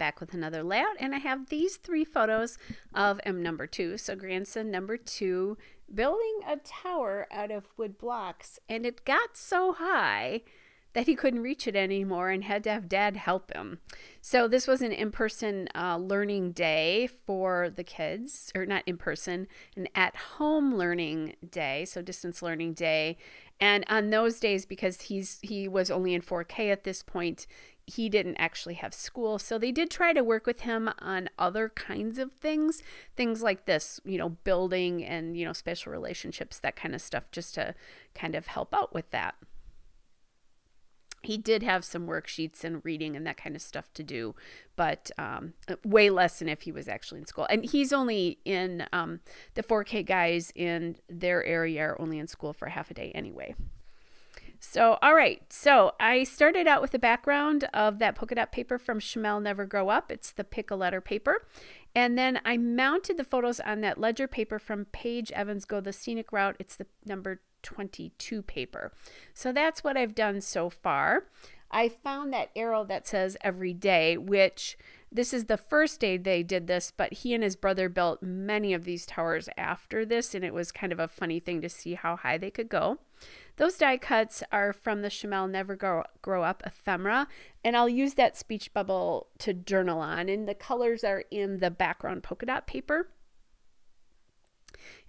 back with another layout, and I have these 3 photos of number 2, so grandson number 2, building a tower out of wood blocks, and it got so high that he couldn't reach it anymore and had to have Dad help him. So this was an in-person learning day for the kids, or not in-person, an at-home learning day, so distance learning day. And on those days, because he was only in 4K at this point, he didn't actually have school. So they did try to work with him on other kinds of things like this, building and, special relationships, that kind of stuff, just to kind of help out with that. He did have some worksheets and reading and that kind of stuff to do, but way less than if he was actually in school. And he's only in, the 4K guys in their area are only in school for half a day anyway. So, all right. So I started out with the background of that polka dot paper from Schmel Never Grow Up. It's the Pick a Letter paper. And then I mounted the photos on that ledger paper from Paige Evans Go the Scenic Route. It's the number 22 paper. So that's what I've done so far. I found that arrow that says every day, which this is the first day they did this, but he and his brother built many of these towers after this, and it was kind of a funny thing to see how high they could go. Those die cuts are from the Schmel Never Grow Up ephemera, and I'll use that speech bubble to journal on, and the colors are in the background polka dot paper.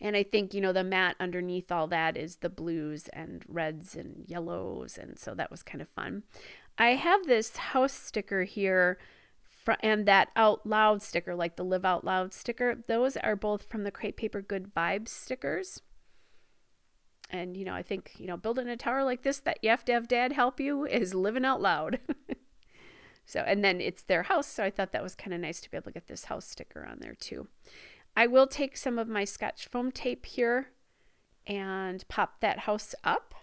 And I think, the matte underneath all that is the blues and reds and yellows. And so that was kind of fun. I have this house sticker here and that Out Loud sticker, like the Live Out Loud sticker. Those are both from the Crepe Paper Good Vibes stickers. And, I think, building a tower like this that you have to have Dad help you is living out loud. So, and then it's their house. So I thought that was kind of nice to be able to get this house sticker on there too. I will take some of my Scotch foam tape here and pop that house up.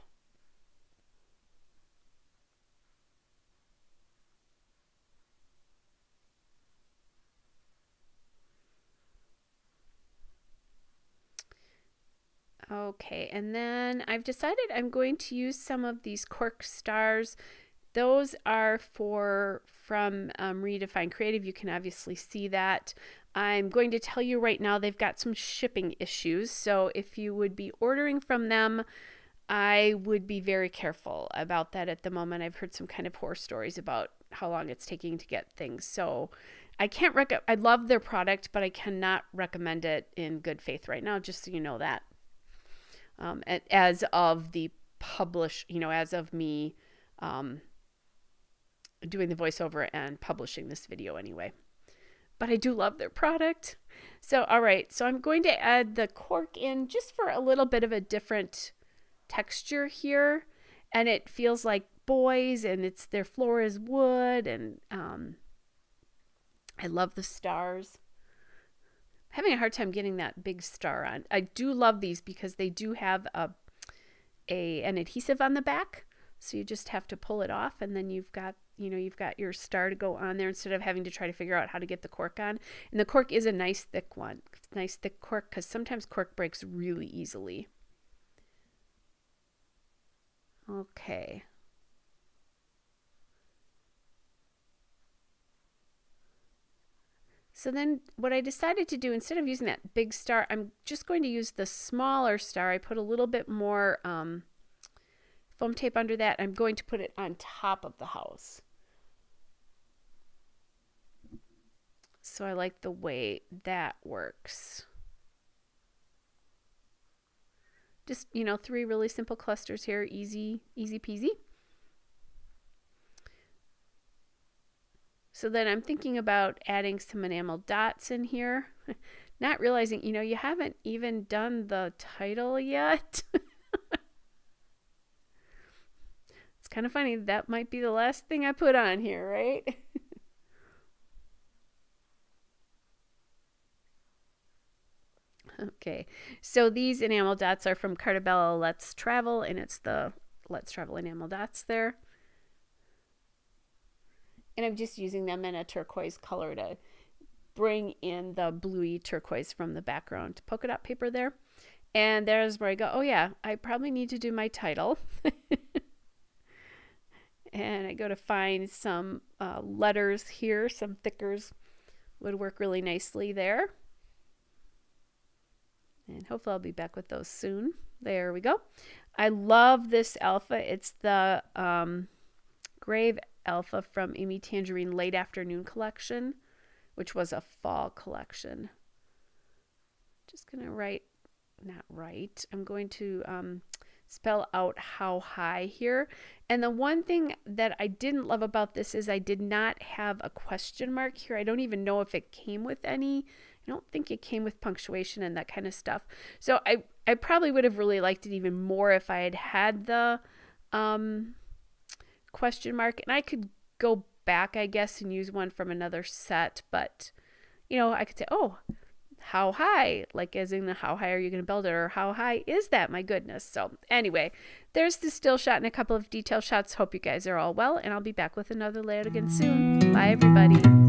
Okay, and then I've decided I'm going to use some of these cork stars. Those are from Redefine Creative. You can obviously see that. I'm going to tell you right now they've got some shipping issues. So if you would be ordering from them, I would be very careful about that at the moment. I've heard some kind of horror stories about how long it's taking to get things. So I can't I love their product, but I cannot recommend it in good faith right now, just so you know that. As of the as of me doing the voiceover and publishing this video anyway. But I do love their product. So, all right. So I'm going to add the cork in just for a little bit of a different texture here. And it feels like boys, and their floor is wood. And I love the stars. I'm having a hard time getting that big star on. I do love these because they do have an adhesive on the back. So you just have to pull it off, and then you've got your star to go on there instead of having to try to figure out how to get the cork on. And the cork is a nice thick one. Nice thick cork, because sometimes cork breaks really easily. Okay. So then what I decided to do, instead of using that big star, I'm just going to use the smaller star. I put a little bit more foam tape under that. I'm going to put it on top of the house. So I like the way that works. Just, 3 really simple clusters here, easy peasy. So then I'm thinking about adding some enamel dots in here. Not realizing, you haven't even done the title yet. It's kind of funny. That might be the last thing I put on here, right? Okay, so these enamel dots are from Cartabella Let's Travel, and it's the Let's Travel enamel dots there. And I'm just using them in a turquoise color to bring in the bluey turquoise from the background polka dot paper there. And there's where I go, oh yeah, I probably need to do my title. And I go to find some letters here, some thickers would work really nicely there. And hopefully I'll be back with those soon. There we go. I love this alpha. It's the Grave Alpha from Amy Tangerine Late Afternoon Collection, which was a fall collection. Just going to I'm going to spell out how high here. And the one thing that I didn't love about this is I did not have a question mark here. I don't even know if it came with any. I don't think it came with punctuation and that kind of stuff. So I probably would have really liked it even more if I had had the question mark. And I could go back, I guess, and use one from another set. But, you know, I could say, oh, how high? Like as in the how high are you going to build it? Or how high is that? My goodness. So anyway, there's the still shot and a couple of detail shots. Hope you guys are all well. And I'll be back with another layout again soon. Bye, everybody.